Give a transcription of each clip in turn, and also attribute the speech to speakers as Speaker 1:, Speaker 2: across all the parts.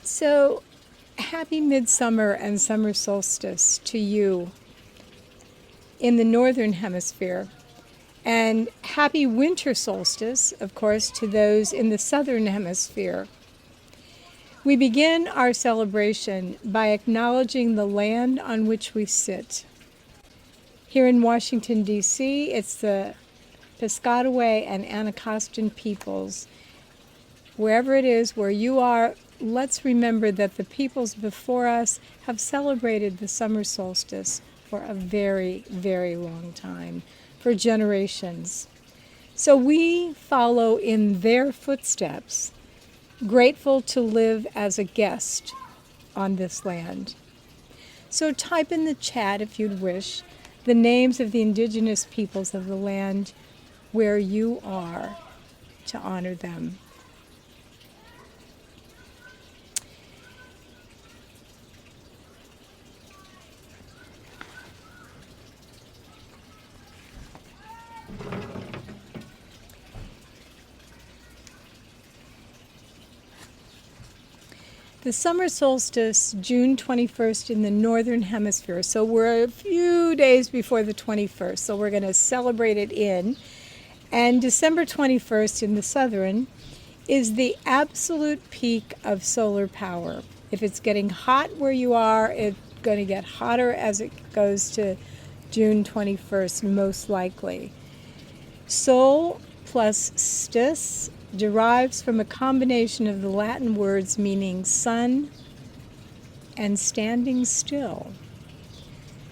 Speaker 1: So, happy midsummer and summer solstice to you in the northern hemisphere. And happy winter solstice, of course, to those in the southern hemisphere. We begin our celebration by acknowledging the land on which we sit. Here in Washington, D.C., it's the Piscataway and Anacostan peoples. Wherever it is where you are, let's remember that the peoples before us have celebrated the summer solstice for a very, very long time, for generations. So we follow in their footsteps, grateful to live as a guest on this land. So type in the chat, if you'd wish, the names of the indigenous peoples of the land where you are to honor them. The summer solstice, June 21st in the northern hemisphere. So we're a few days before the 21st. So we're going to celebrate it in. And December 21st in the southern is the absolute peak of solar power. If it's getting hot where you are, it's going to get hotter as it goes to June 21st, most likely. Sol plus stis derives from a combination of the Latin words meaning sun and standing still.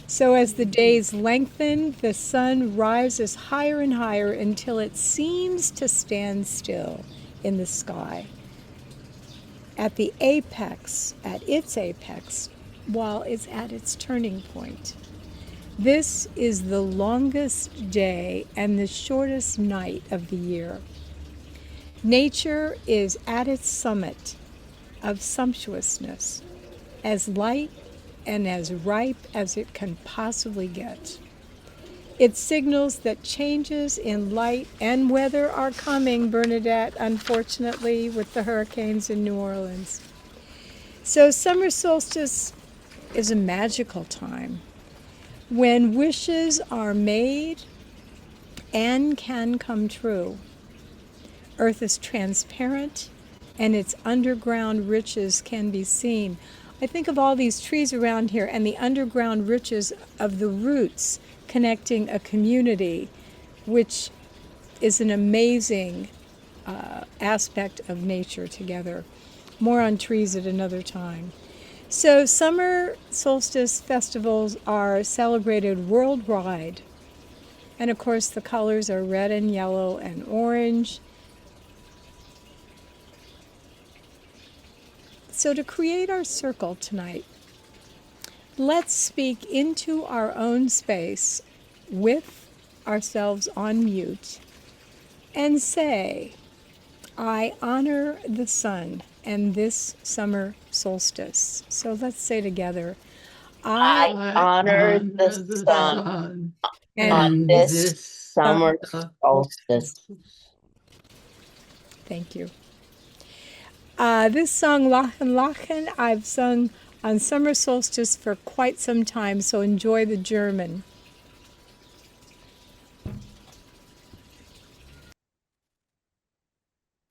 Speaker 1: So as the days lengthen, the sun rises higher and higher until it seems to stand still in the sky at its apex, while it's at its turning point. This is the longest day and the shortest night of the year. Nature is at its summit of sumptuousness, as light and as ripe as it can possibly get. It signals that changes in light and weather are coming, Bernadette, unfortunately, with the hurricanes in New Orleans. So summer solstice is a magical time when wishes are made and can come true. Earth is transparent, and its underground riches can be seen. I think of all these trees around here and the underground riches of the roots connecting a community, which is an amazing aspect of nature together. More on trees at another time. So summer solstice festivals are celebrated worldwide. And of course the colors are red and yellow and orange. So to create our circle tonight, let's speak into our own space with ourselves on mute and say, I honor the sun and this summer solstice. So let's say together,
Speaker 2: I honor the sun on this summer solstice.
Speaker 1: Thank you. This song, Lachen Lachen, I've sung on summer solstice for quite some time, so enjoy the German.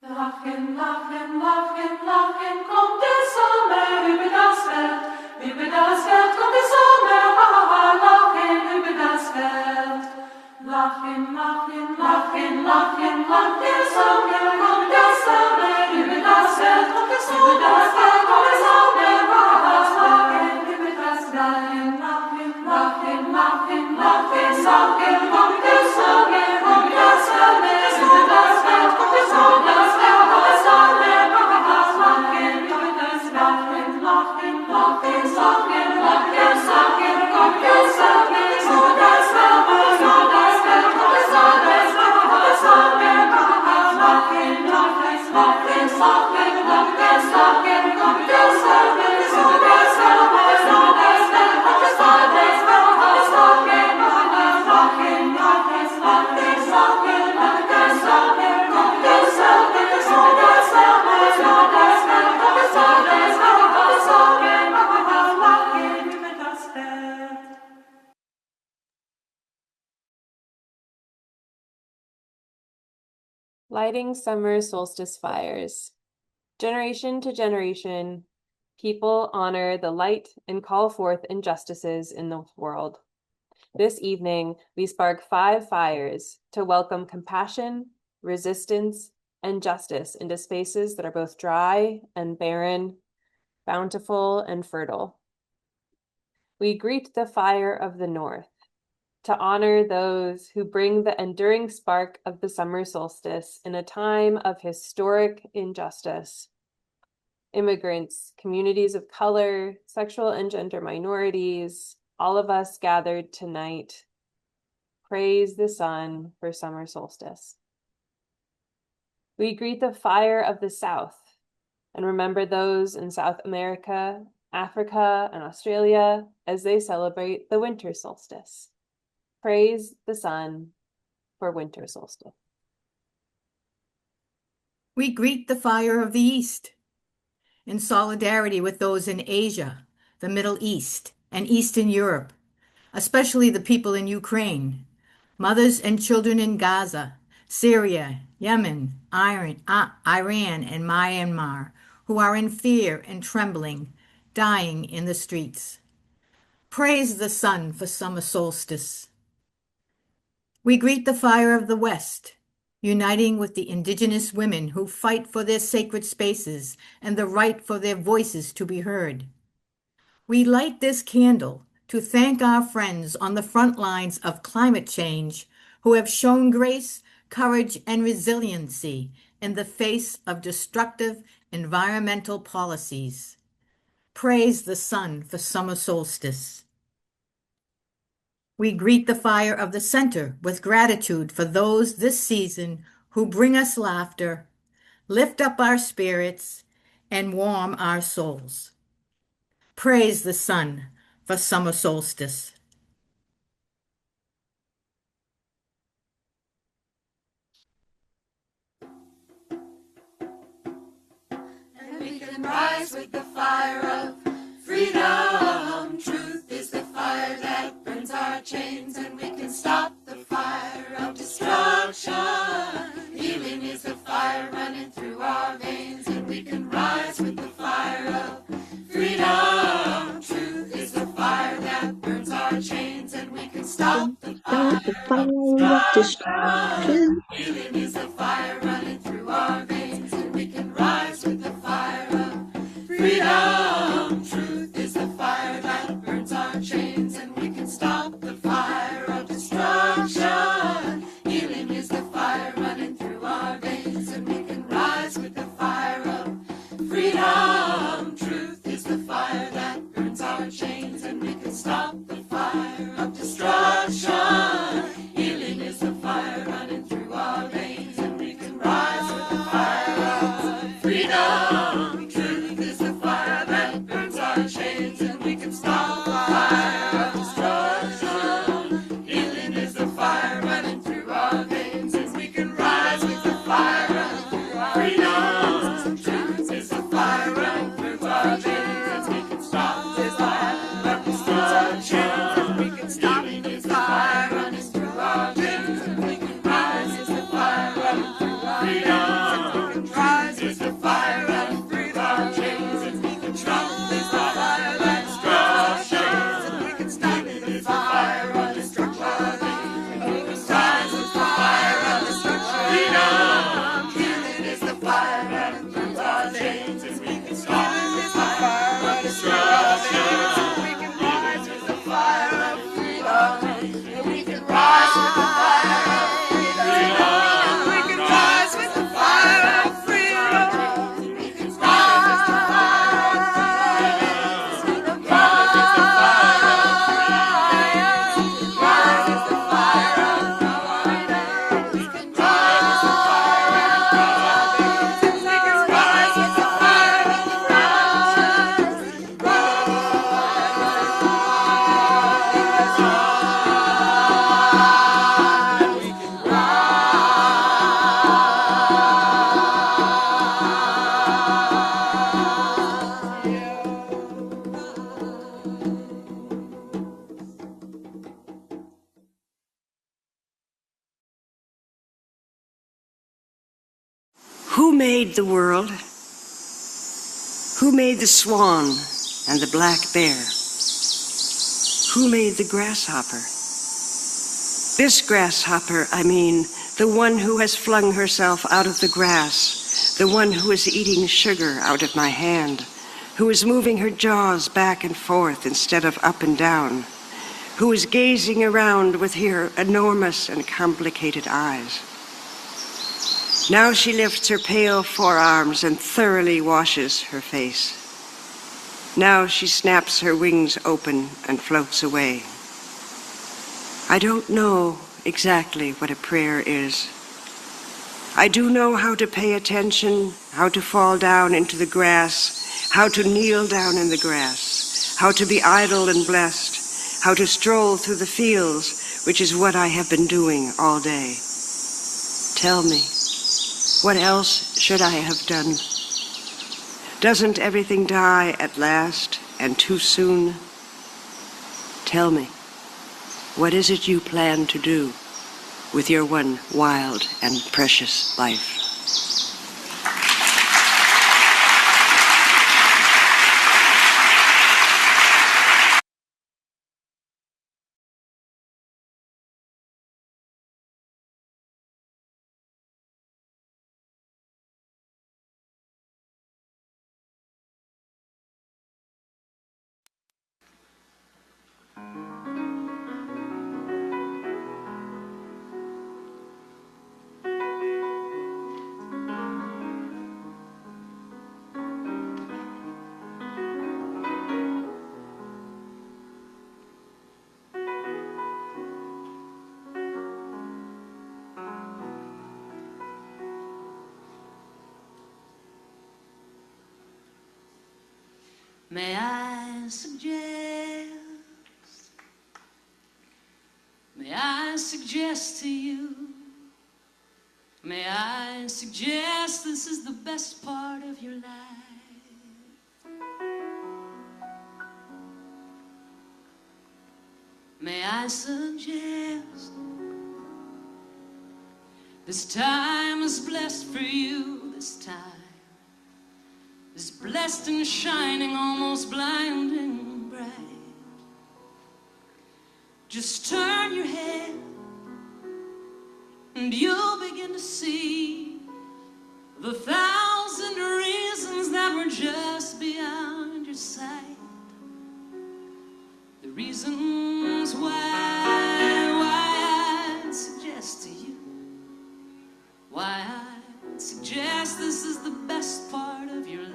Speaker 3: Lachen, lachen, lachen, lachen, kommt der Sommer über das Feld. Über das Feld kommt der Sommer, ha, ha, ha, lachen über das Feld. Lachen, lachen, lachen, lachen, lacht der Sommer, kommt der Sommer über das Feld. Kommt der Sommer, über das Feld kommt der Sommer, ha, ha, ha, lachen über das Feld. Lachen, lachen, lachen, lachen, lachen, kommt der Sommer, kommt das Sommer über das Feld. Kommt der Sommer.
Speaker 4: Lighting summer solstice fires. Generation to generation, people honor the light and call forth injustices in the world. This evening, we spark 5 fires to welcome compassion, resistance, and justice into spaces that are both dry and barren, bountiful and fertile. We greet the fire of the north to honor those who bring the enduring spark of the summer solstice in a time of historic injustice. Immigrants, communities of color, sexual and gender minorities, all of us gathered tonight. Praise the sun for summer solstice. We greet the fire of the South and remember those in South America, Africa, and Australia as they celebrate the winter solstice. Praise the sun for winter solstice.
Speaker 5: We greet the fire of the East in solidarity with those in Asia, the Middle East, and Eastern Europe, especially the people in Ukraine, mothers and children in Gaza, Syria, Yemen, Iran, and Myanmar, who are in fear and trembling, dying in the streets. Praise the sun for summer solstice. We greet the fire of the West, uniting with the indigenous women who fight for their sacred spaces and the right for their voices to be heard. We light this candle to thank our friends on the front lines of climate change who have shown grace, courage, and resiliency in the face of destructive environmental policies. Praise the sun for summer solstice. We greet the fire of the center with gratitude for those this season who bring us laughter, lift up our spirits, and warm our souls. Praise the sun for summer solstice.
Speaker 3: And we can rise with the fire of freedom. Truth is the fire that burns our chains, and we can stop the fire of destruction. Healing is the fire running through our veins, and we can rise with the fire of freedom. Truth is the fire that burns our chains, and we can stop the fire of destruction. Healing is the fire running through our veins, and we can rise with the fire of freedom. Truth is the fire that burns our chains, and we can stop the fire of destruction. Healing is the fire running through our veins, and we can rise with the fire of freedom. Truth is the fire that burns our chains, and we can stop the fire of destruction. Healing is the fire running through our veins, and we can rise with the fire of freedom. Truth is the fire that burns our chains, and we can stop the fire of destruction. Healing is the fire running through our veins, and we can rise with the fire of freedom. Truth is the fire running through our veins, and we can stop the fire of destruction. We can stop the fire running through our veins, and we can rise with the fire running through our veins, and we can rise with the fire running through our
Speaker 6: made the world? Who made the swan and the black bear? Who made the grasshopper? This grasshopper, I mean, the one who has flung herself out of the grass, the one who is eating sugar out of my hand, who is moving her jaws back and forth instead of up and down, who is gazing around with her enormous and complicated eyes. Now she lifts her pale forearms and thoroughly washes her face. Now she snaps her wings open and floats away. I don't know exactly what a prayer is. I do know how to pay attention, how to fall down into the grass, how to kneel down in the grass, how to be idle and blessed, how to stroll through the fields, which is what I have been doing all day. Tell me, what else should I have done? Doesn't everything die at last and too soon? Tell me, what is it you plan to do with your one wild and precious life?
Speaker 3: May I suggest to you, may I suggest this is the best part of your life? May I suggest this time is blessed for you, this time is blessed and shining, almost blinding bright. Just turn your head and you'll begin to see the thousand reasons that were just beyond your sight. The reasons why I'd suggest to you, why I'd suggest this is the best part of your life.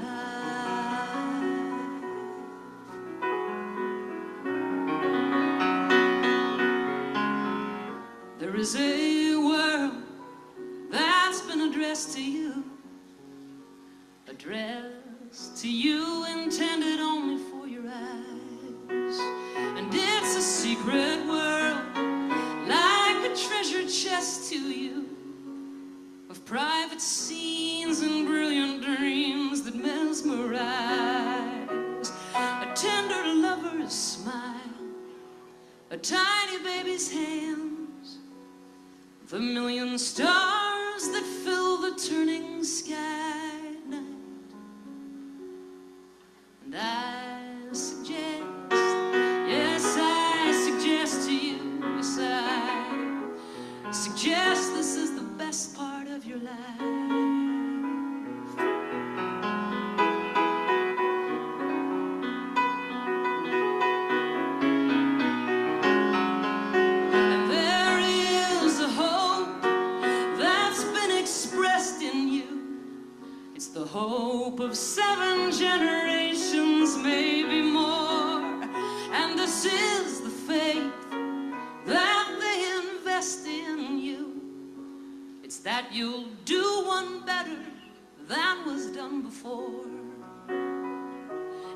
Speaker 3: There is a world that's been addressed to you, intended only for your eyes. And it's a secret world, like a treasure chest to you, of private scenes and brilliant dreams that mesmerize. A tender lover's smile, a tiny baby's hands, the million stars that fill the turning sky at night. And I suggest, yes, I suggest to you, yes, I suggest this is the best part of your life. The hope of 7 generations, maybe more. And this is the faith that they invest in you. It's that you'll do one better than was done before.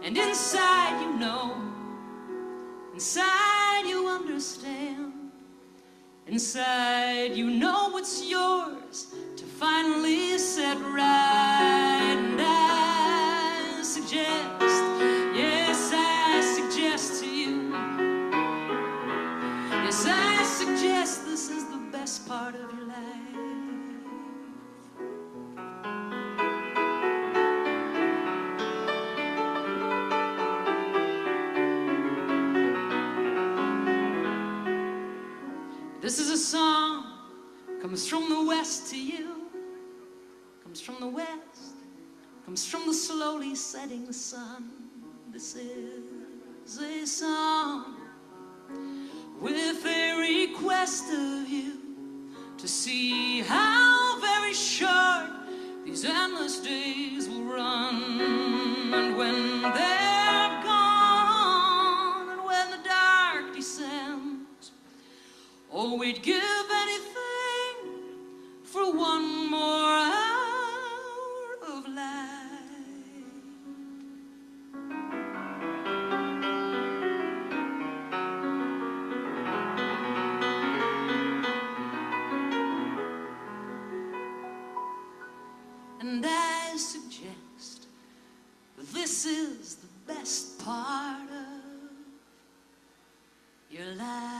Speaker 3: And inside you know, inside you understand, inside you know it's yours to finally set right. And I suggest, yes, I suggest to you, yes, I suggest this is the best part of your life. song comes from the west to you, comes from the west, comes from the slowly setting sun. This is a song with a request of you to see how very short these endless days will run. And when they're gone, and when the dark descends, oh, we'd give anything for one more hour of light. And I suggest this is the best part of your life.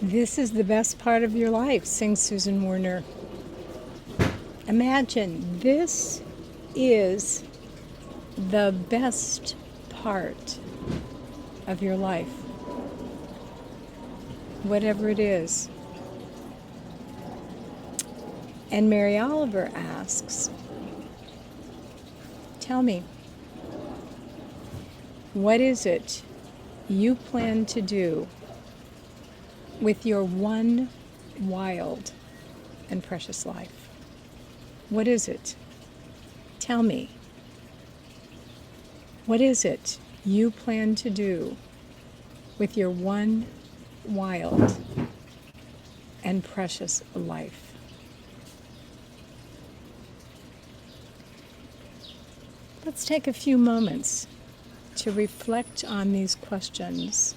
Speaker 1: This is the best part of your life, sings Susan Warner. Imagine this is the best part of your life, whatever it is. And Mary Oliver asks, tell me, what is it you plan to do with your one wild and precious life? What is it? Tell me. What is it you plan to do with your one wild and precious life? Let's take a few moments to reflect on these questions.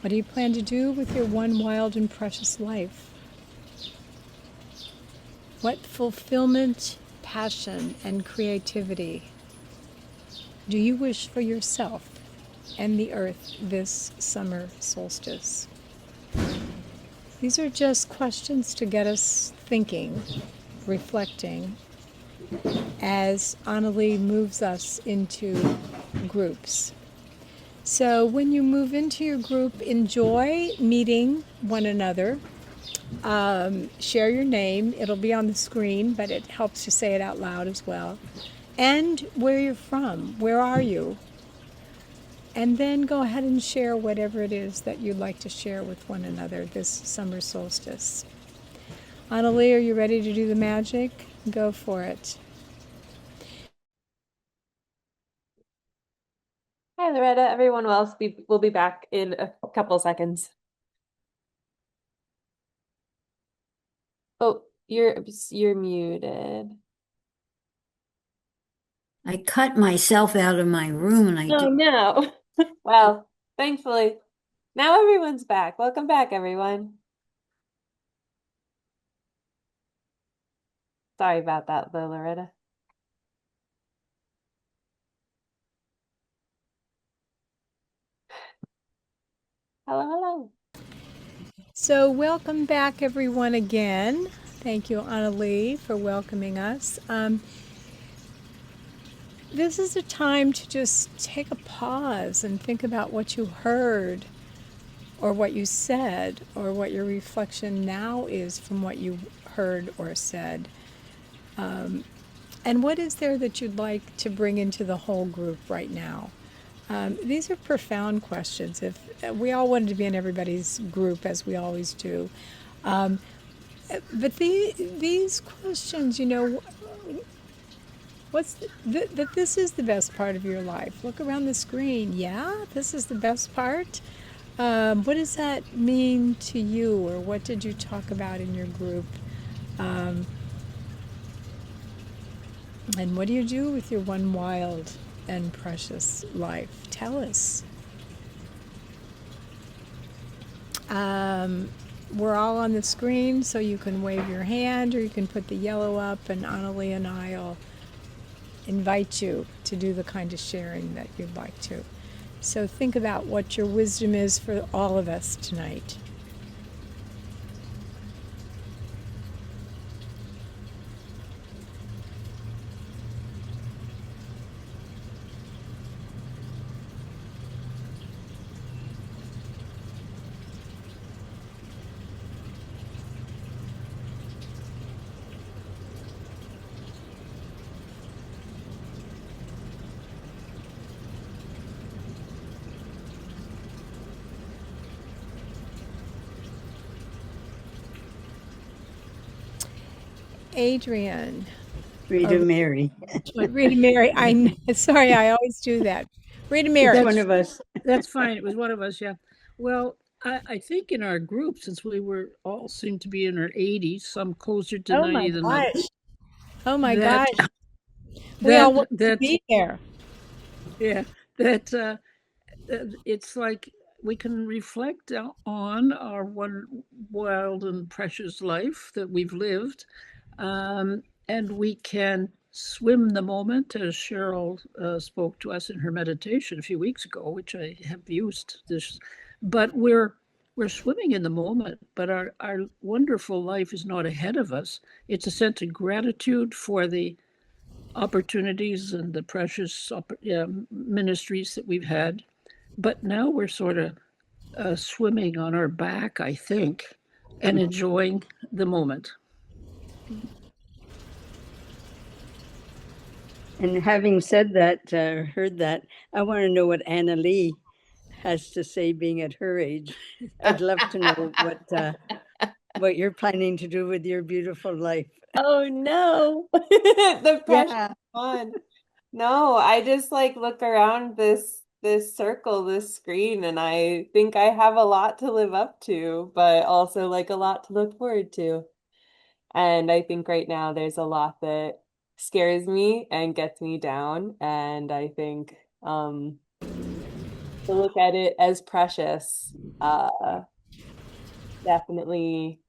Speaker 1: What do you plan to do with your one wild and precious life? What fulfillment, passion, and creativity do you wish for yourself and the earth this summer solstice? These are just questions to get us thinking, reflecting, as Annalie moves us into groups. So when you move into your group, enjoy meeting one another. Share your name. It'll be on the screen, but it helps to say it out loud as well. And where you're from. Where are you? And then go ahead and share whatever it is that you'd like to share with one another this summer solstice. Annalie, are you ready to do the magic? Go for it.
Speaker 4: Hi, Loretta. Everyone else will be back in a couple seconds. Oh, you're muted.
Speaker 5: I cut myself out of my room and
Speaker 4: Oh no. Well, thankfully, now everyone's back. Welcome back, everyone. Sorry about that, though, Loretta. Hello, hello.
Speaker 1: So welcome back, everyone, again. Thank you, Annalie, for welcoming us. This is a time to just take a pause and think about what you heard, or what you said, or what your reflection now is from what you heard or said. And what is there that you'd like to bring into the whole group right now? These are profound questions. If we all wanted to be in everybody's group, as we always do, but these questions, you know, that this is the best part of your life. Look around the screen. Yeah, this is the best part. What does that mean to you, or what did you talk about in your group? And what do you do with your one wild and precious life? Tell us. We're all on the screen, so you can wave your hand or you can put the yellow up, and Annalie and I will invite you to do the kind of sharing that you'd like to. So think about what your wisdom is for all of us tonight. Adrian.
Speaker 7: Rita Mary.
Speaker 1: Rita Mary. Sorry, I always do that. Rita Mary.
Speaker 7: It's one of us.
Speaker 8: That's fine. It was one of us, yeah. Well, I think in our group, since we were all seemed to be in our 80s, some closer to 90 than others.
Speaker 1: Oh my gosh. We all want to be there.
Speaker 8: Yeah, that it's like we can reflect on our one wild and precious life that we've lived, and we can swim the moment, as Cheryl spoke to us in her meditation a few weeks ago, which I have used this. But we're swimming in the moment, but our wonderful life is not ahead of us. It's a sense of gratitude for the opportunities and the precious ministries that we've had. But now we're sort of swimming on our back, I think, and enjoying the moment.
Speaker 7: And having said that, heard that, I want to know what Anna Lee has to say being at her age. I'd love to know what you're planning to do with your beautiful life.
Speaker 4: Oh no, the pressure on. No, I just like look around this circle, this screen, and I think I have a lot to live up to, but also like a lot to look forward to. And I think right now there's a lot that scares me and gets me down. And I think to look at it as precious definitely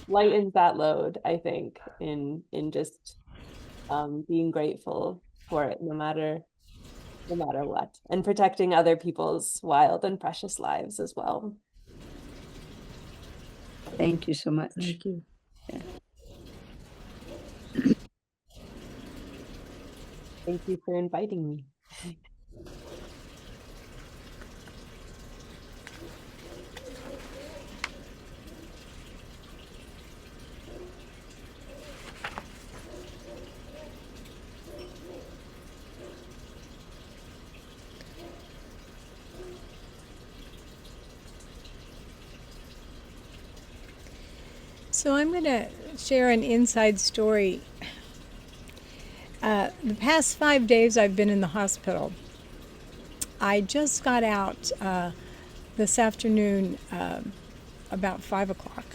Speaker 4: lightens that load, I think, in just being grateful for it no matter what, and protecting other people's wild and precious lives as well.
Speaker 7: Thank you so much.
Speaker 8: Thank you.
Speaker 7: Yeah.
Speaker 4: Thank you for inviting me.
Speaker 1: So I'm going to share an inside story. The past 5 days I've been in the hospital. I just got out this afternoon about 5 o'clock.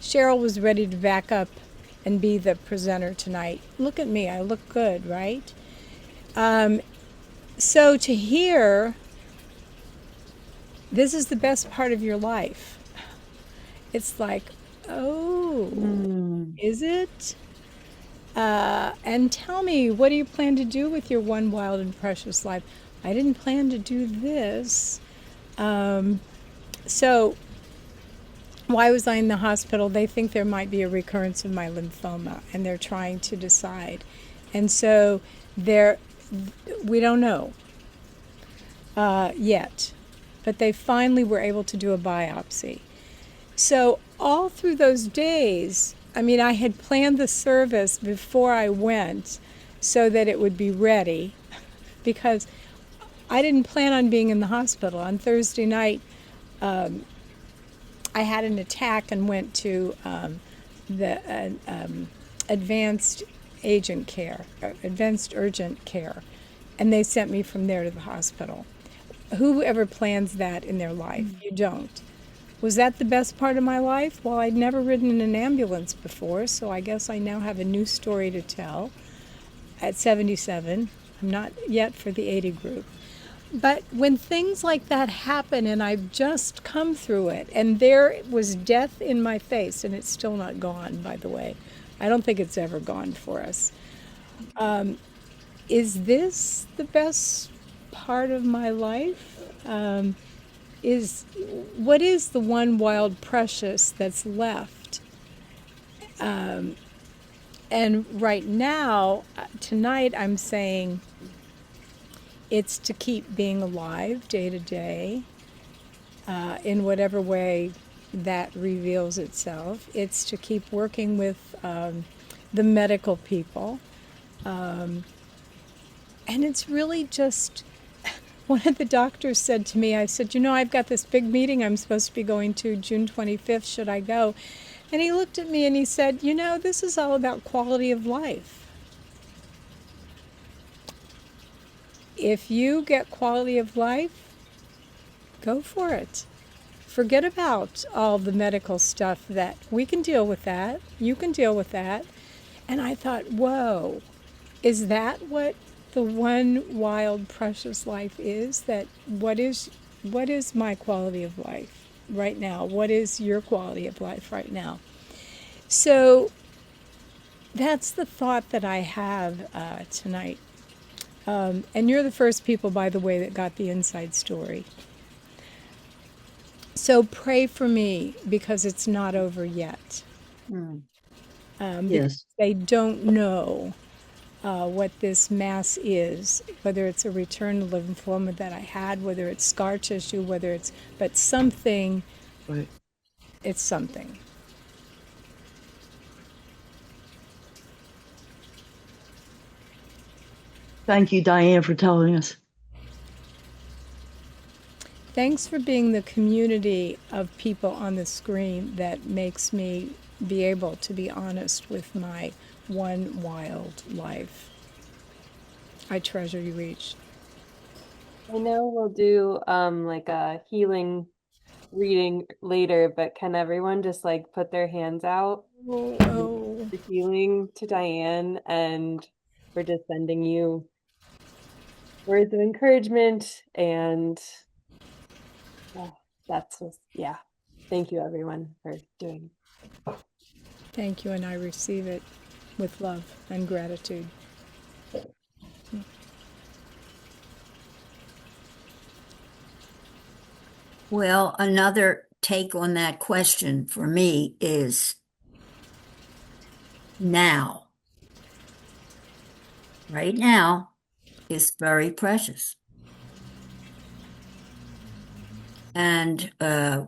Speaker 1: Cheryl was ready to back up and be the presenter tonight. Look at me, I look good, right? So to hear, this is the best part of your life. It's like, oh, is it? And tell me, what do you plan to do with your one wild and precious life? I didn't plan to do this. So why was I in the hospital? They think there might be a recurrence of my lymphoma, and they're trying to decide. And so we don't know yet, but they finally were able to do a biopsy. So all through those days, I mean, I had planned the service before I went so that it would be ready, because I didn't plan on being in the hospital. On Thursday night, I had an attack and went to the advanced urgent care, and they sent me from there to the hospital. Whoever plans that in their life, you don't. Was that the best part of my life? Well, I'd never ridden in an ambulance before, so I guess I now have a new story to tell at 77. I'm not yet for the 80 group. But when things like that happen and I've just come through it and there was death in my face, and it's still not gone, by the way. I don't think it's ever gone for us. Is this the best part of my life? What is the one wild precious that's left? And right now, tonight, I'm saying it's to keep being alive day to day, in whatever way that reveals itself. It's to keep working with the medical people. And it's really just, one of the doctors said to me, I said, I've got this big meeting I'm supposed to be going to June 25th. Should I go? And he looked at me and he said, this is all about quality of life. If you get quality of life, go for it. Forget about all the medical stuff that we can deal with that. You can deal with that. And I thought, whoa, is that what the one wild, precious life is? That what is my quality of life right now? What is your quality of life right now? So that's the thought that I have tonight. And you're the first people, by the way, that got the inside story. So pray for me because it's not over yet.
Speaker 7: Yes.
Speaker 1: They don't know what this mass is, whether it's a return to lymphoma that I had, whether it's scar tissue, but something,
Speaker 7: Right.
Speaker 1: it's something.
Speaker 9: Thank you, Diane, for telling us.
Speaker 1: Thanks for being the community of people on the screen that makes me be able to be honest with my one wild life. I treasure you each.
Speaker 4: I know we'll do like a healing reading later, but can everyone just like put their hands out
Speaker 1: Oh.
Speaker 4: for healing to Diane, and we're just sending you words of encouragement, and that's just, yeah. Thank you everyone for doing.
Speaker 1: Thank you, and I receive it with love and gratitude.
Speaker 5: Well, another take on that question for me is now. Right now is very precious. And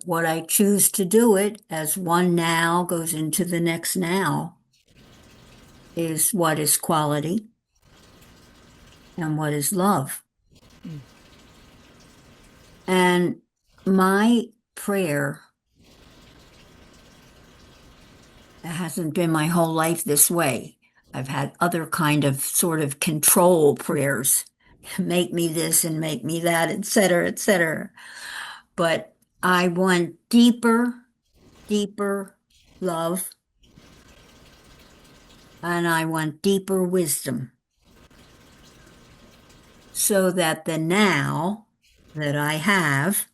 Speaker 5: what I choose to do it as one now goes into the next now is what is quality and what is love. And my prayer, it hasn't been my whole life this way. I've had other kind of sort of control prayers, make me this and make me that, et cetera, et cetera. But I want deeper, deeper love, and I want deeper wisdom, so that the now that I have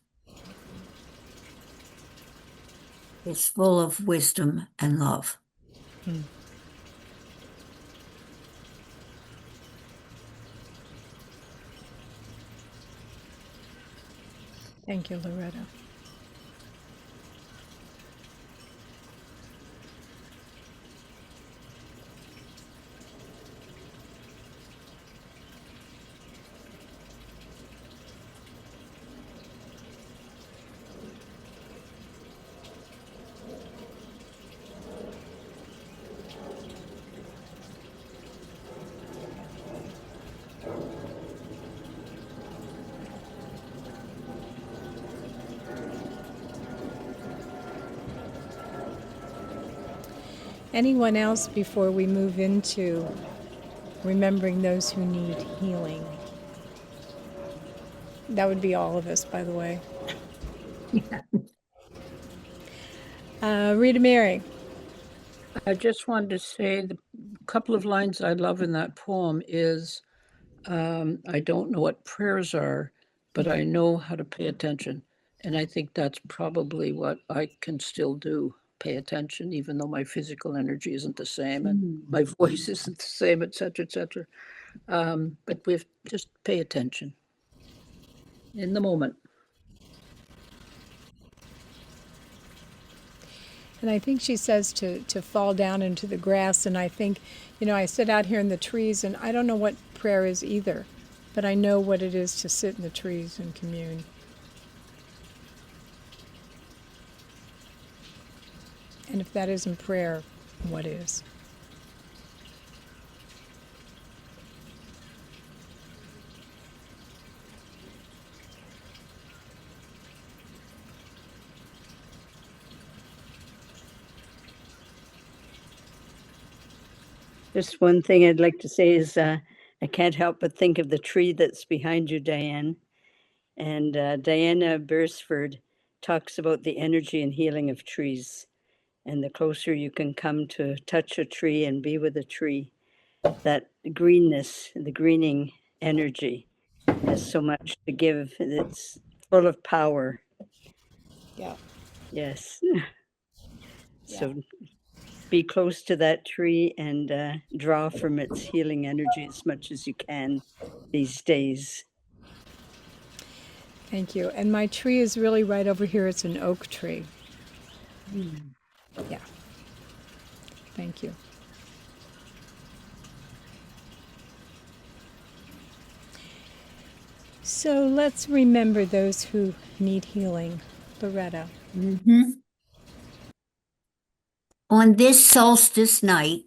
Speaker 5: is full of wisdom and love.
Speaker 1: Thank you, Loretta. Anyone else before we move into remembering those who need healing? That would be all of us, by the way. Rita Mary.
Speaker 8: I just wanted to say the couple of lines I love in that poem is, I don't know what prayers are, but I know how to pay attention. And I think that's probably what I can still do, pay attention, even though my physical energy isn't the same and my voice isn't the same, et cetera, et cetera. But we've just pay attention in the moment.
Speaker 1: And I think she says to fall down into the grass. And I think, I sit out here in the trees and I don't know what prayer is either, but I know what it is to sit in the trees and commune. And if that isn't prayer, what is?
Speaker 7: Just one thing I'd like to say is I can't help but think of the tree that's behind you, Diane. And Diana Beresford talks about the energy and healing of trees. And the closer you can come to touch a tree and be with a tree, that greenness, the greening energy has so much to give. It's full of power.
Speaker 1: Yeah.
Speaker 7: Yes. So be close to that tree and draw from its healing energy as much as you can these days.
Speaker 1: Thank you. And my tree is really right over here. It's an oak tree. Yeah. Thank you. So let's remember those who need healing. Loretta.
Speaker 5: On this solstice night,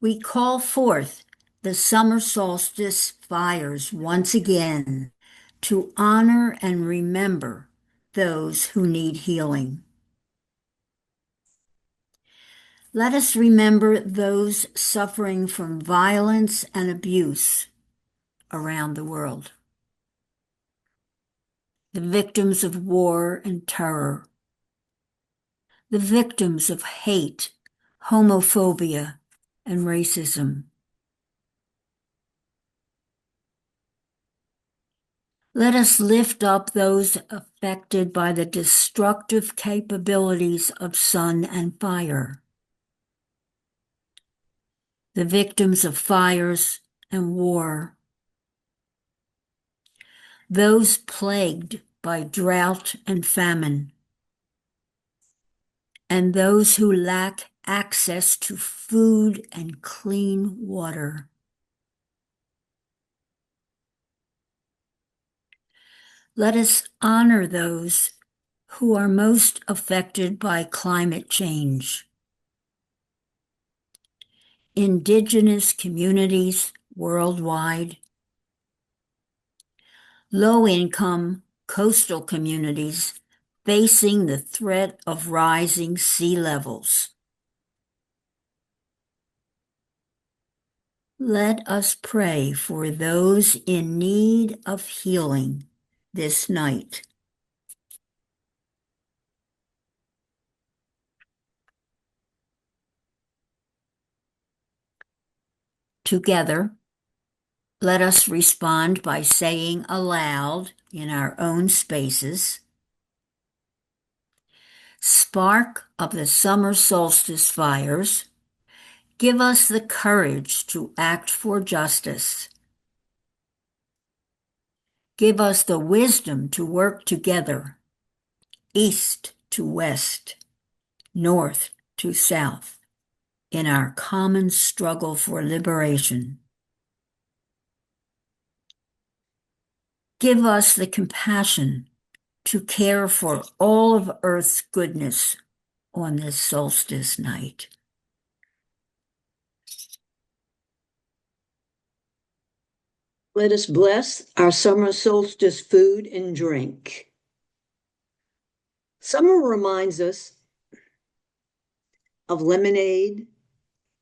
Speaker 5: we call forth the summer solstice fires once again to honor and remember those who need healing. Let us remember those suffering from violence and abuse around the world. The victims of war and terror. The victims of hate, homophobia, and racism. Let us lift up those affected by the destructive capabilities of sun and fire. The victims of fires and war. Those plagued by drought and famine. And those who lack access to food and clean water. Let us honor those who are most affected by climate change. Indigenous communities worldwide, low-income coastal communities facing the threat of rising sea levels. Let us pray for those in need of healing this night. Together, let us respond by saying aloud in our own spaces, "Spark of the summer solstice fires, give us the courage to act for justice. Give us the wisdom to work together, east to west, north to south, in our common struggle for liberation. Give us the compassion to care for all of Earth's goodness on this solstice night."
Speaker 9: Let us bless our summer solstice food and drink. Summer reminds us of lemonade,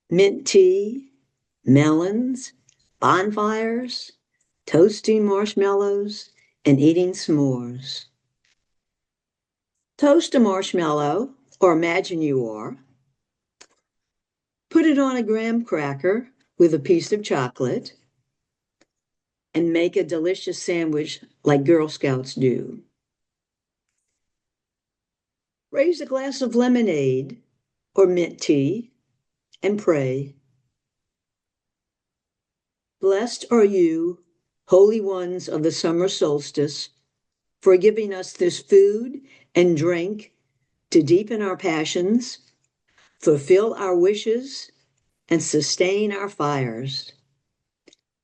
Speaker 9: mint tea, melons, bonfires, toasting marshmallows, and eating s'mores. Toast a marshmallow, or imagine you are. Put it on a graham cracker with a piece of chocolate and make a delicious sandwich like Girl Scouts do. Raise a glass of lemonade or mint tea and pray. Blessed are you, holy ones of the summer solstice, for giving us this food and drink to deepen our passions, fulfill our wishes, and sustain our fires.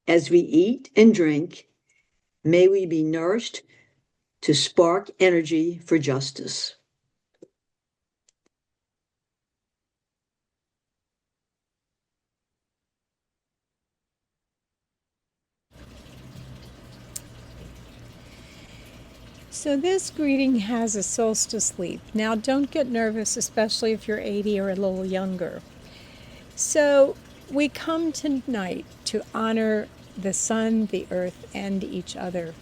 Speaker 9: As we eat and drink, may we be nourished to spark energy for justice.
Speaker 1: So this greeting has a solstice leap. Now don't get nervous, especially if you're 80 or a little younger. So we come tonight to honor the sun, the earth, and each other.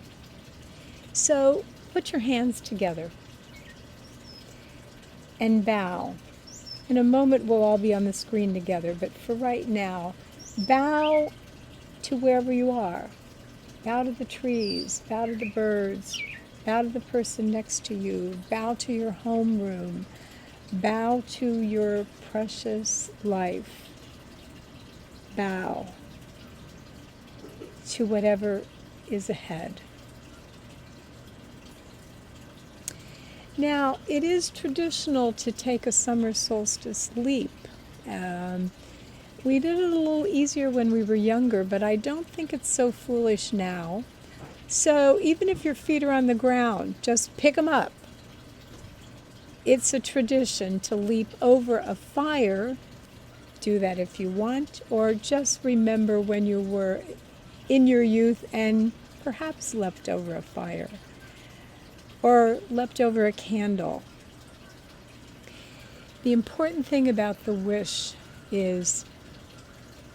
Speaker 1: So put your hands together and bow. In a moment we'll all be on the screen together, but for right now, bow to wherever you are. Bow to the trees, bow to the birds, bow to the person next to you, bow to your homeroom, bow to your precious life, bow to whatever is ahead. Now, it is traditional to take a summer solstice leap. We did it a little easier when we were younger, but I don't think it's so foolish now. So even if your feet are on the ground, just pick them up. It's a tradition to leap over a fire. Do that if you want, or just remember when you were in your youth and perhaps leapt over a fire or leapt over a candle. The important thing about the wish is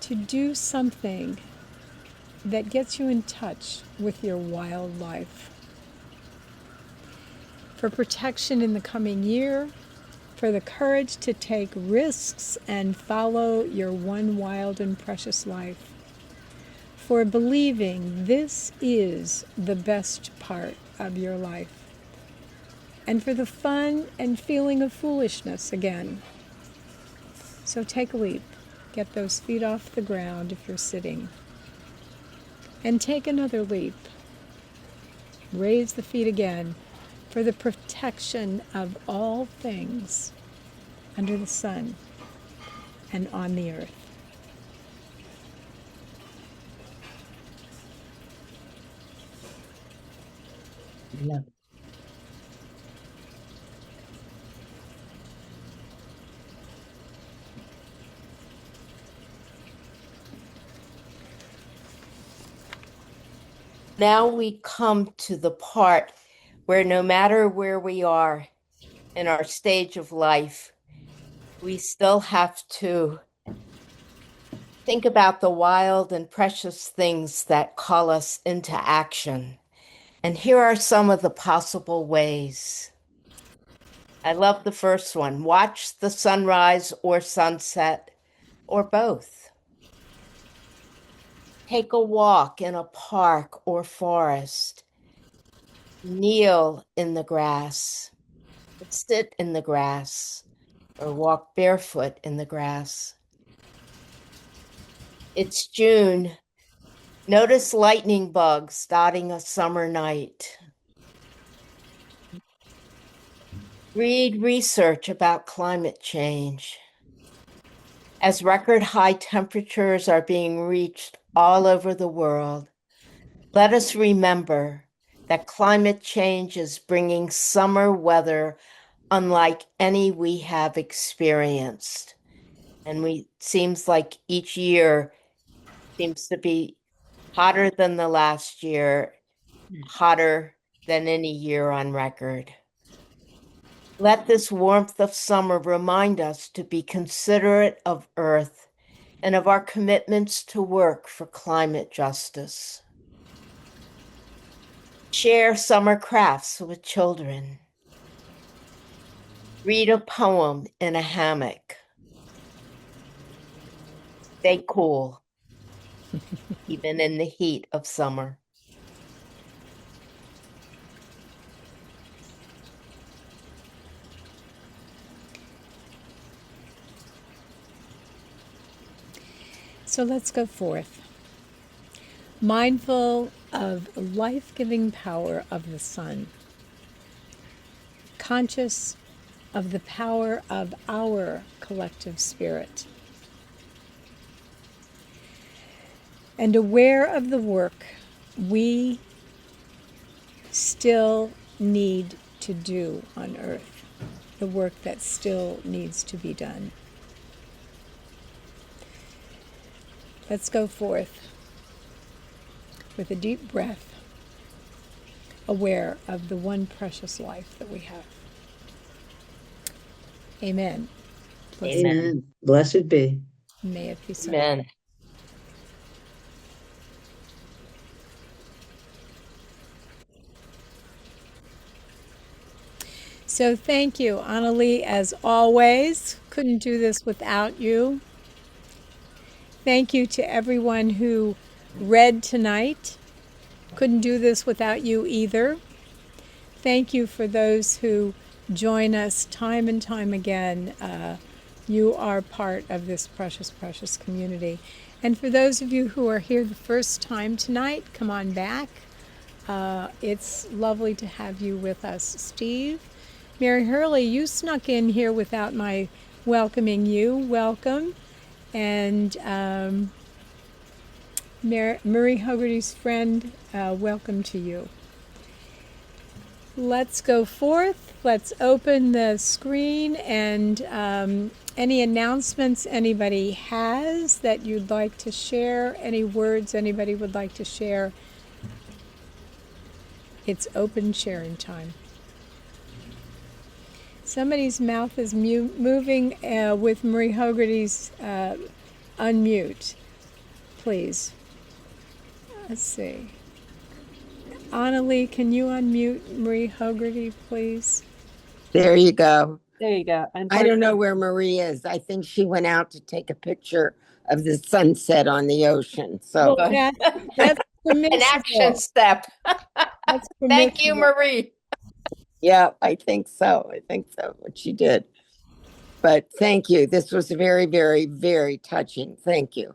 Speaker 1: to do something that gets you in touch with your wildlife. For protection in the coming year, for the courage to take risks and follow your one wild and precious life, for believing this is the best part of your life, and for the fun and feeling of foolishness again. So take a leap. Get those feet off the ground if you're sitting. And take another leap. Raise the feet again for the protection of all things under the sun and on the earth.
Speaker 2: Love it. Now we come to the part where no matter where we are in our stage of life, we still have to think about the wild and precious things that call us into action. And here are some of the possible ways. I love the first one. Watch the sunrise or sunset, or both. Take a walk in a park or forest. Kneel in the grass, sit in the grass, or walk barefoot in the grass. It's June. Notice lightning bugs dotting a summer night. Read research about climate change. As record high temperatures are being reached all over the world, let us remember that climate change is bringing summer weather unlike any we have experienced. And seems like each year seems to be hotter than the last year, hotter than any year on record. Let this warmth of summer remind us to be considerate of Earth and of our commitments to work for climate justice. Share summer crafts with children. Read a poem in a hammock. Stay cool, even in the heat of summer.
Speaker 1: So let's go forth, mindful of the life-giving power of the sun, conscious of the power of our collective spirit, and aware of the work we still need to do on earth, the work that still needs to be done. Let's go forth with a deep breath, aware of the one precious life that we have. Amen.
Speaker 9: Amen. Blessed be.
Speaker 1: May it be so.
Speaker 2: Amen.
Speaker 1: So thank you, Annalie, as always. Couldn't do this without you. Thank you to everyone who read tonight. Couldn't do this without you either. Thank you for those who join us time and time again. You are part of this precious, precious community. And for those of you who are here the first time tonight, come on back. It's lovely to have you with us. Steve, Mary Hurley, you snuck in here without my welcoming you. Welcome. And Marie Hogarty's friend, welcome to you. Let's go forth. Let's open the screen, and any announcements anybody has that you'd like to share, any words anybody would like to share. It's open sharing time. Somebody's mouth is moving with Marie Hogarty's unmute, please. Let's see. Annalie, can you unmute Marie Hogarty, please?
Speaker 10: There you go.
Speaker 4: There you go.
Speaker 10: I don't know where Marie is. I think she went out to take a picture of the sunset on the ocean. So
Speaker 1: Well, that's permissible.
Speaker 2: An action step.
Speaker 1: That's
Speaker 2: Thank you,
Speaker 1: permissible.
Speaker 2: Marie.
Speaker 10: yeah, I think so. What she did. But thank you. This was very, very, very touching. Thank you.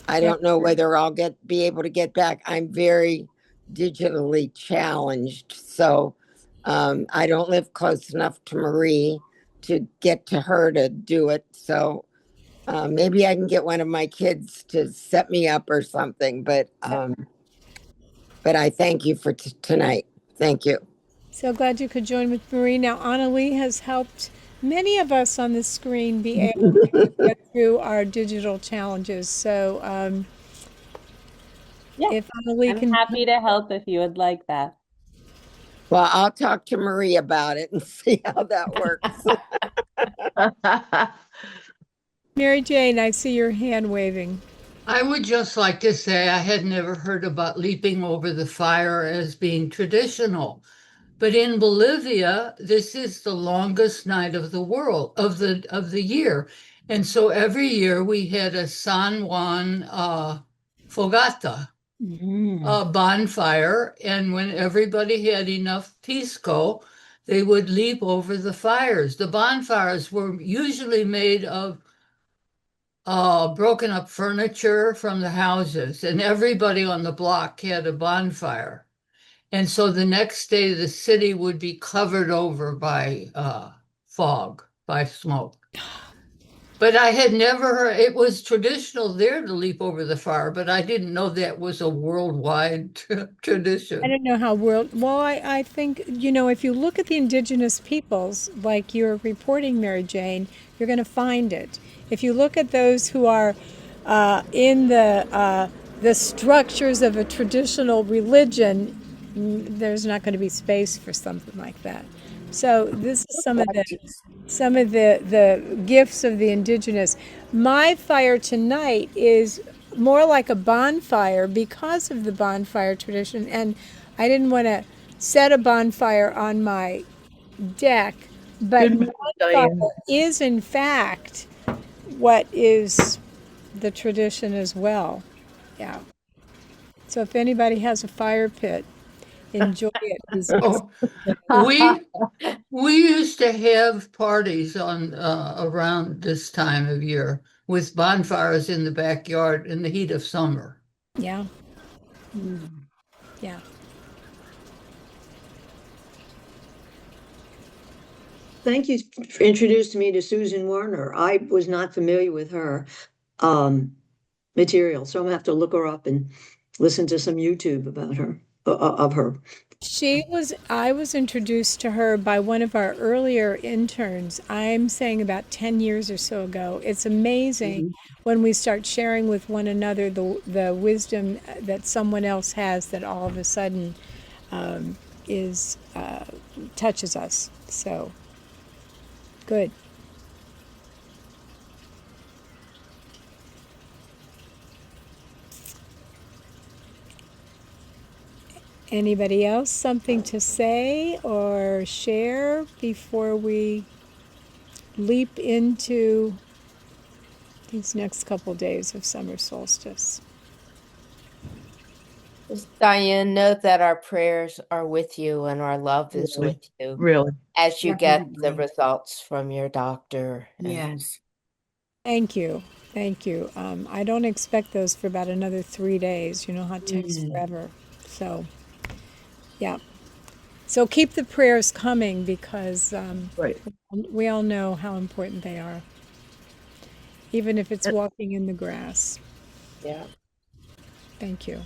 Speaker 10: I don't know whether I'll be able to get back. I'm very digitally challenged, so I don't live close enough to Marie to get to her to do it. So maybe I can get one of my kids to set me up or something. But I thank you for tonight. Thank you.
Speaker 1: So glad you could join with Marie. Now, Annalie has helped many of us on the screen be able to get through our digital challenges. So if Annalie
Speaker 4: I'm
Speaker 1: can...
Speaker 4: happy to help if you would like that.
Speaker 10: Well, I'll talk to Marie about it and see how that works.
Speaker 1: Mary Jane, I see your hand waving.
Speaker 8: I would just like to say I had never heard about leaping over the fire as being traditional. But in Bolivia, this is the longest night of the world, of the year. And so every year we had a San Juan fogata, a bonfire. And when everybody had enough pisco, they would leap over the fires. The bonfires were usually made of broken up furniture from the houses, and everybody on the block had a bonfire. And so the next day, the city would be covered over by fog, by smoke. But I had never heard, it was traditional there to leap over the fire, but I didn't know that was a worldwide tradition.
Speaker 1: I don't know how well, I think, if you look at the indigenous peoples, like you're reporting, Mary Jane, you're going to find it. If you look at those who are in the structures of a traditional religion, there's not going to be space for something like that. So this is some of the gifts of the indigenous. My fire tonight is more like a bonfire because of the bonfire tradition, and I didn't want to set a bonfire on my deck But
Speaker 8: Good morning,
Speaker 1: bonfire
Speaker 8: Diane.
Speaker 1: is, in fact, what is the tradition as well. Yeah. So if anybody has a fire pit, enjoy it these next
Speaker 8: Oh,
Speaker 1: days.
Speaker 8: we used to have parties on around this time of year with bonfires in the backyard in the heat of summer.
Speaker 1: Yeah. Yeah.
Speaker 9: Thank you for introducing me to Susan Werner. I was not familiar with her material, so I'm gonna have to look her up and listen to some YouTube about her of her.
Speaker 1: I was introduced to her by one of our earlier interns. I'm saying about 10 years or so ago. It's amazing when we start sharing with one another the wisdom that someone else has that all of a sudden is touches us. So good. Anybody else something to say or share before we leap into these next couple days of summer solstice?
Speaker 2: Just, Diane, note that our prayers are with you and our love is
Speaker 5: Really,
Speaker 2: with you
Speaker 5: really.
Speaker 2: as you get the
Speaker 5: Definitely.
Speaker 2: results from your doctor. And
Speaker 5: Yes.
Speaker 1: Thank you. Thank you. I don't expect those for about another 3 days. You know how it takes forever. So, yeah. So keep the prayers coming because
Speaker 5: Right.
Speaker 1: we all know how important they are, even if it's walking in the grass.
Speaker 2: yeah.
Speaker 1: Thank you.